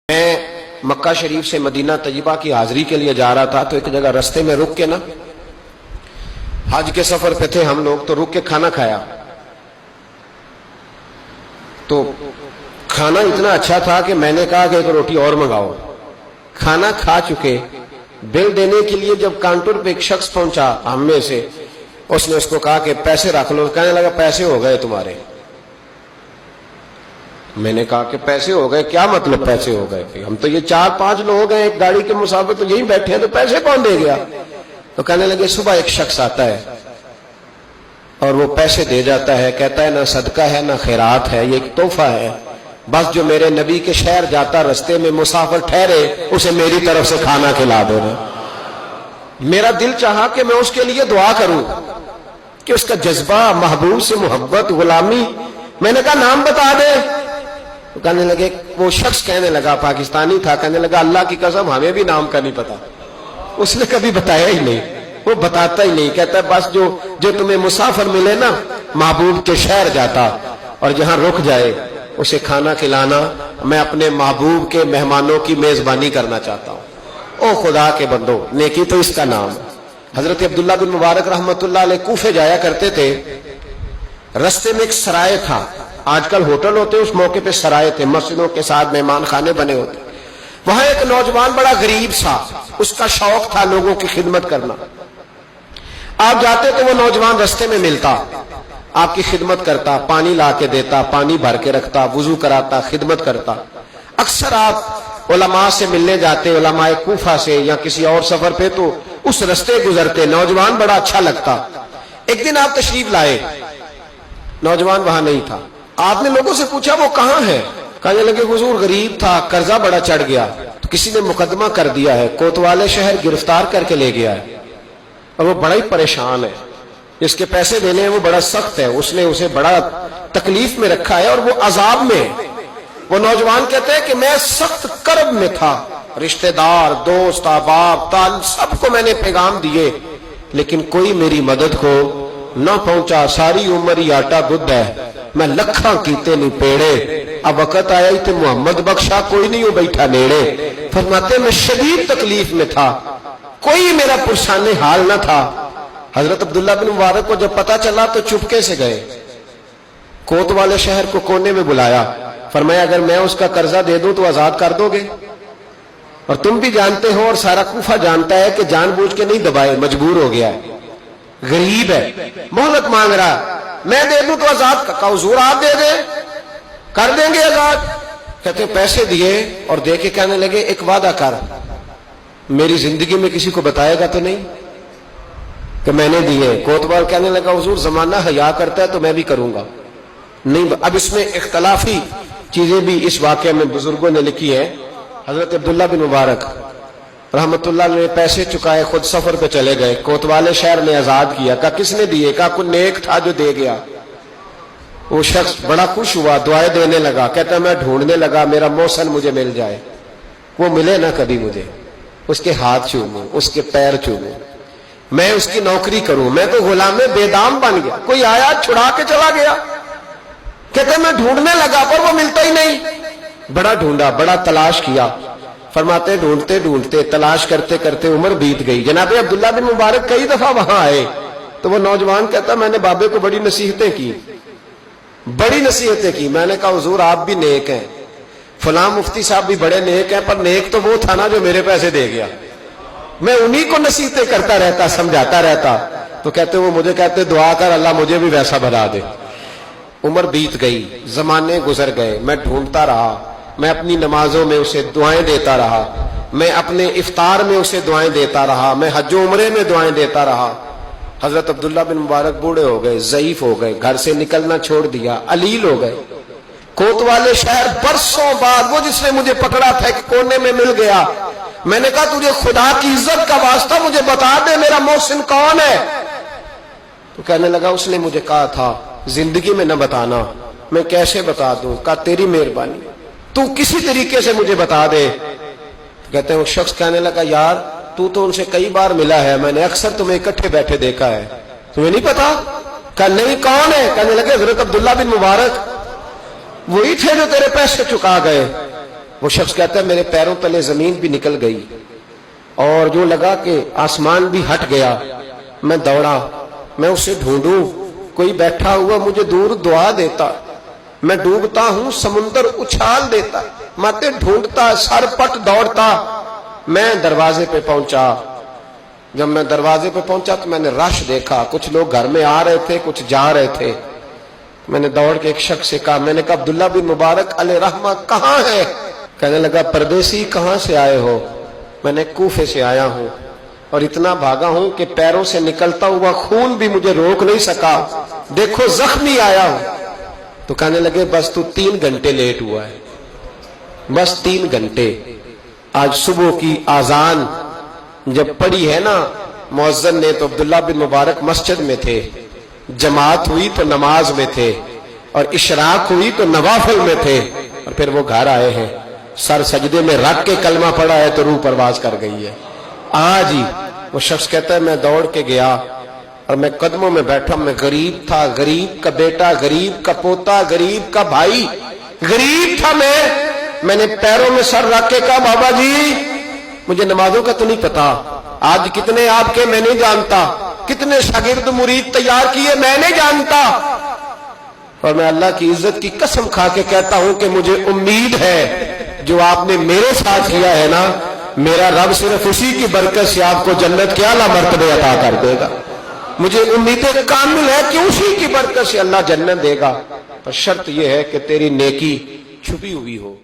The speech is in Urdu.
میں مکہ شریف سے مدینہ طیبہ کی حاضری کے لیے جا رہا تھا تو ایک جگہ رستے میں رک کے نا، حج کے سفر پہ تھے ہم لوگ، تو رک کے کھانا کھایا تو کھانا اتنا اچھا تھا کہ میں نے کہا کہ ایک روٹی اور منگاؤ۔ کھانا کھا چکے، بل دینے کے لیے جب کاؤنٹر پہ ایک شخص پہنچا ہم میں سے، اس نے اس کو کہا کہ پیسے رکھ لو۔ کہنے لگا پیسے ہو گئے تمہارے۔ میں نے کہا کہ پیسے ہو گئے؟ کیا مطلب پیسے ہو گئے؟ ہم تو یہ 4-5 لوگ ہیں ایک گاڑی کے مسافر، تو یہیں بیٹھے ہیں، تو پیسے کون دے گیا؟ تو کہنے لگے صبح ایک شخص آتا ہے اور وہ پیسے دے جاتا ہے، کہتا ہے نہ صدقہ ہے نہ خیرات ہے، یہ ایک تحفہ ہے، بس جو میرے نبی کے شہر جاتا رستے میں مسافر ٹھہرے اسے میری طرف سے کھانا کھلا دینا۔ میرا دل چاہا کہ میں اس کے لیے دعا کروں کہ اس کا جذبہ، محبوب سے محبت، غلامی۔ میں نے کہا نام بتا دے۔ تو کہنے لگے، وہ شخص کہنے لگا، پاکستانی تھا، کہنے لگا اللہ کی قسم ہمیں بھی نام کا نہیں پتا۔ اس نے کبھی بتایا ہی نہیں، وہ بتاتا ہی نہیں، کہتا ہے بس جو تمہیں مسافر ملے نا، محبوب کے شہر جاتا اور جہاں رک جائے اسے کھانا کھلانا، میں اپنے محبوب کے مہمانوں کی میزبانی کرنا چاہتا ہوں۔ او خدا کے بندو، نیکی تو اس کا نام ہے۔ حضرت عبداللہ بن مبارک رحمۃ اللہ علیہ کوفے جایا کرتے تھے، رستے میں ایک سرائے تھا، آج کل ہوٹل ہوتے، اس موقع پہ سرائے تھے، مسجدوں کے ساتھ مہمان خانے بنے ہوتے۔ وہاں ایک نوجوان بڑا غریب سا، اس کا شوق تھا لوگوں کی خدمت کرنا۔ آپ جاتے تو وہ نوجوان رستے میں ملتا، آپ کی خدمت کرتا، پانی لا کے دیتا، پانی بھر کے رکھتا، وضو کراتا، خدمت کرتا۔ اکثر آپ علماء سے ملنے جاتے، علماء کوفہ سے یا کسی اور سفر پہ، تو اس رستے گزرتے، نوجوان بڑا اچھا لگتا۔ ایک دن آپ تشریف لائے، نوجوان وہاں نہیں تھا۔ آپ نے لوگوں سے پوچھا وہ کہاں ہے؟ کہنے لگے حضور غریب تھا، قرضہ بڑا چڑھ گیا، تو کسی نے مقدمہ کر دیا ہے، کوتوالے شہر گرفتار کر کے لے گیا ہے اور وہ بڑا ہی پریشان ہے، جس کے پیسے دینے ہیں وہ بڑا سخت ہے، اس نے اسے بڑا تکلیف میں رکھا ہے اور وہ عذاب میں۔ وہ نوجوان کہتے ہیں کہ میں سخت کرب میں تھا، رشتہ دار، دوست، احباب، تعلق سب کو میں نے پیغام دیے، لیکن کوئی میری مدد کو نہ پہنچا۔ ساری عمر ہی آٹا گد ہے، میں لکھاں کیتے نہیں پیڑے، اب وقت آیا ہی تے محمد بخشا، کوئی نہیں ہو بیٹھا نیڑے۔ فرماتے میں شدید تکلیف میں تھا، کوئی میرا پرسان حال نہ تھا۔ حضرت عبداللہ بن مبارک کو جب پتا چلا تو چپکے سے گئے، کوتوالے شہر کو کونے میں بلایا، فرمایا اگر میں اس کا قرضہ دے دوں تو آزاد کر دو گے؟ اور تم بھی جانتے ہو اور سارا کوفہ جانتا ہے کہ جان بوجھ کے نہیں دبائے، مجبور ہو گیا ہے، غریب ہے، مہلت مانگ رہا، میں دے دوں تو آزاد کا حضور آپ دے دیں، کر دیں گے آزاد۔ کہتے پیسے دیے اور دے کے کہنے لگے ایک وعدہ کر، میری زندگی میں کسی کو بتائے گا تو نہیں کہ میں نے دیے؟ کوتوال کہنے لگا حضور زمانہ حیا کرتا ہے تو میں بھی کروں گا نہیں۔ اب اس میں اختلافی چیزیں بھی اس واقعے میں بزرگوں نے لکھی ہیں۔ حضرت عبداللہ بن مبارک رحمت اللہ نے پیسے چکائے، خود سفر پہ چلے گئے، کوتوالے شہر نے آزاد کیا۔ کہا کس نے دیے؟ کہا کوئی نیک تھا جو دے گیا۔ وہ شخص بڑا خوش ہوا، دعائیں دینے لگا، کہتا میں ڈھونڈنے لگا میرا محسن مجھے مل جائے، وہ ملے نہ کبھی مجھے، اس کے ہاتھ چوموں، اس کے پیر چوموں، میں اس کی نوکری کروں، میں تو غلام بے دام بن گیا، کوئی آیا چھڑا کے چلا گیا۔ کہتا میں ڈھونڈنے لگا پر وہ ملتا ہی نہیں، بڑا ڈھونڈا، بڑا تلاش کیا۔ فرماتے ڈھونڈتے ڈھونڈتے، تلاش کرتے کرتے عمر بیت گئی۔ جناب عبداللہ بن مبارک کئی دفعہ وہاں آئے تو وہ نوجوان کہتا میں نے بابے کو بڑی نصیحتیں کی، بڑی نصیحتیں کی۔ میں نے کہا حضور آپ بھی نیک ہیں، فلاں مفتی صاحب بھی بڑے نیک ہیں، پر نیک تو وہ تھا نا جو میرے پیسے دے گیا، میں انہی کو نصیحتیں کرتا رہتا، سمجھاتا رہتا۔ تو کہتے وہ مجھے کہتے دعا کر اللہ مجھے بھی ویسا بنا دے۔ عمر بیت گئی، زمانے گزر گئے، میں ڈھونڈتا رہا، میں اپنی نمازوں میں اسے دعائیں دیتا رہا، میں اپنے افطار میں اسے دعائیں دیتا رہا، میں حج و عمرے میں دعائیں دیتا رہا۔ حضرت عبداللہ بن مبارک بوڑھے ہو گئے، ضعیف ہو گئے، گھر سے نکلنا چھوڑ دیا، علیل ہو گئے۔ کوتوالے شہر برسوں بعد وہ جس نے مجھے پکڑا تھا ایک کونے میں مل گیا۔ میں نے کہا تجھے خدا کی عزت کا واسطہ مجھے بتا دے میرا محسن کون ہے؟ تو کہنے لگا اس نے مجھے کہا تھا زندگی میں نہ بتانا۔ میں کیسے بتا دوں؟ کہا تیری مہربانی، تو کسی طریقے سے مجھے بتا دے۔ کہتے ہیں وہ شخص کہنے لگا یار تو ان سے کئی بار ملا ہے، میں نے اکثر تمہیں اکٹھے بیٹھے دیکھا ہے، تمہیں نہیں پتا؟ کہا نہیں کون ہے؟ کہنے لگے حضرت عبداللہ بن مبارک، وہی تھے جو تیرے پیسے چکا گئے۔ وہ شخص کہتا ہے میرے پیروں تلے زمین بھی نکل گئی اور جو لگا کہ آسمان بھی ہٹ گیا. میں دوڑا, میں اسے ڈھونڈوں, کوئی بیٹھا ہوا مجھے دور دعا دیتا. میں ڈوبتا ہوں سمندر اچھال دیتا. ماتے ڈھونڈتا, سر پٹ دوڑتا. میں دروازے پہ پہنچا. جب میں دروازے پہ پہنچا تو میں نے رش دیکھا, کچھ لوگ گھر میں آ رہے تھے, کچھ جا رہے تھے. میں نے دوڑ کے ایک شخص سے کہا, میں نے کہا عبداللہ بن مبارک علیہ رحمہ کہاں ہے؟ کہنے لگا پردیسی کہاں سے آئے ہو؟ میں نے کوفے سے آیا ہوں اور اتنا بھاگا ہوں کہ پیروں سے نکلتا ہوا خون بھی مجھے روک نہیں سکا, دیکھو زخمی آیا ہوں. تو کہنے لگے بس تو 3 گھنٹے لیٹ ہوا ہے, بس 3 گھنٹے. آج صبح کی آذان جب پڑھی ہے نا مؤذن نے تو عبداللہ بن مبارک مسجد میں تھے, جماعت ہوئی تو نماز میں تھے, اور اشراق ہوئی تو نوافل میں تھے, اور پھر وہ گھر آئے ہیں. سر سجدے میں رکھ کے کلمہ پڑھا ہے تو روح پرواز کر گئی ہے. آج ہی وہ شخص کہتا ہے میں دوڑ کے گیا اور میں قدموں میں بیٹھا. میں غریب تھا, غریب کا بیٹا, غریب کا پوتا, غریب کا بھائی, غریب تھا. میں نے پیروں میں سر رکھ کے کہا بابا جی مجھے نمازوں کا تو نہیں پتا, آج کتنے آپ کے میں نہیں جانتا, کتنے شاگرد مرید تیار کیے میں نہیں جانتا, اور میں اللہ کی عزت کی قسم کھا کے کہتا ہوں کہ مجھے امید ہے جو آپ نے میرے ساتھ کیا ہے نا, میرا رب صرف اسی کی برکت سے آپ کو جنت کے اعلیٰ مرتبے عطا کر دے گا. مجھے امید کامل ہے کہ اسی کی برکت سے اللہ جنت دے گا, پر شرط یہ ہے کہ تیری نیکی چھپی ہوئی ہو.